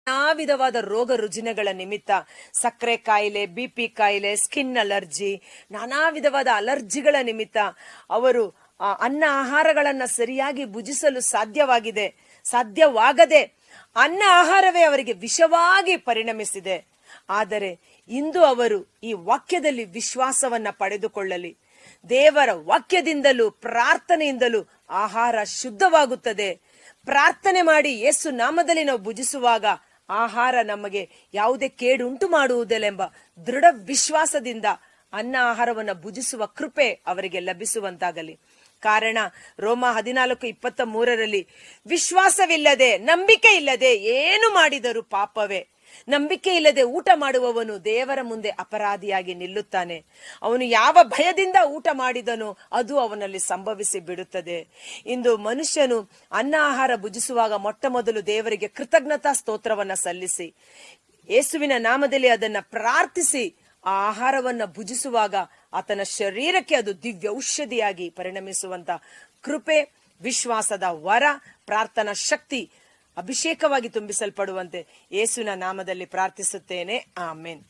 ನಾನಾ ವಿಧವಾದ ರೋಗ ರುಜಿನಗಳ ನಿಮಿತ್ತ, ಸಕ್ಕರೆ ಕಾಯಿಲೆ, BP ಕಾಯಿಲೆ, ಸ್ಕಿನ್ ಅಲರ್ಜಿ, ನಾನಾ ವಿಧವಾದ ಅಲರ್ಜಿಗಳ ನಿಮಿತ್ತ ಅವರು ಅನ್ನ ಆಹಾರಗಳನ್ನ ಸರಿಯಾಗಿ ಭುಜಿಸಲು ಸಾಧ್ಯವಾಗದೆ ಅನ್ನ ಆಹಾರವೇ ಅವರಿಗೆ ವಿಷವಾಗಿ ಪರಿಣಮಿಸಿದೆ. ಆದರೆ ಇಂದು ಅವರು ಈ ವಾಕ್ಯದಲ್ಲಿ ವಿಶ್ವಾಸವನ್ನ ಪಡೆದುಕೊಳ್ಳಲಿ. ದೇವರ ವಾಕ್ಯದಿಂದಲೂ ಪ್ರಾರ್ಥನೆಯಿಂದಲೂ ಆಹಾರ ಶುದ್ಧವಾಗುತ್ತದೆ. ಪ್ರಾರ್ಥನೆ ಮಾಡಿ ಯೇಸು ನಾಮದಲ್ಲಿ ನಾವು ಭುಜಿಸುವಾಗ ಆಹಾರ ನಮಗೆ ಯಾವುದೇ ಕೇಡುಂಟು ಮಾಡುವುದಿಲ್ಲ ದೃಢ ವಿಶ್ವಾಸದಿಂದ ಅನ್ನ ಆಹಾರವನ್ನು ಭುಜಿಸುವ ಕೃಪೆ ಅವರಿಗೆ ಲಭಿಸುವಂತಾಗಲಿ. ಕಾರಣ ರೋಮ 14:23 ವಿಶ್ವಾಸವಿಲ್ಲದೆ, ನಂಬಿಕೆ ಇಲ್ಲದೆ ಏನು ಮಾಡಿದರೂ ಪಾಪವೇ. ನಂಬಿಕೆ ಇಲ್ಲದೆ ಊಟ ಮಾಡುವವನು ದೇವರ ಮುಂದೆ ಅಪರಾಧಿಯಾಗಿ ನಿಲ್ಲುತ್ತಾನೆ. ಅವನು ಯಾವ ಭಯದಿಂದ ಊಟ ಮಾಡಿದನೋ ಅದು ಅವನಲ್ಲಿ ಸಂಭವಿಸಿ ಬಿಡುತ್ತದೆ. ಇಂದು ಮನುಷ್ಯನು ಅನ್ನ ಆಹಾರ ಭುಜಿಸುವಾಗ ಮೊಟ್ಟ ಮೊದಲು ದೇವರಿಗೆ ಕೃತಜ್ಞತಾ ಸ್ತೋತ್ರವನ್ನ ಸಲ್ಲಿಸಿ, ಯೇಸುವಿನ ನಾಮದಲ್ಲಿ ಅದನ್ನ ಪ್ರಾರ್ಥಿಸಿ ಆ ಆಹಾರವನ್ನ ಭುಜಿಸುವಾಗ ಆತನ ಶರೀರಕ್ಕೆ ಅದು ದಿವ್ಯ ಔಷಧಿಯಾಗಿ ಪರಿಣಮಿಸುವಂತ ಕೃಪೆ, ವಿಶ್ವಾಸದ ವರ, ಪ್ರಾರ್ಥನಾ ಶಕ್ತಿ ಅಭಿಷೇಕವಾಗಿ ತುಂಬಿಸಲ್ಪಡುವಂತೆ ಯೇಸುವಿನ ನಾಮದಲ್ಲಿ ಪ್ರಾರ್ಥಿಸುತ್ತೇನೆ. ಆಮೆನ್.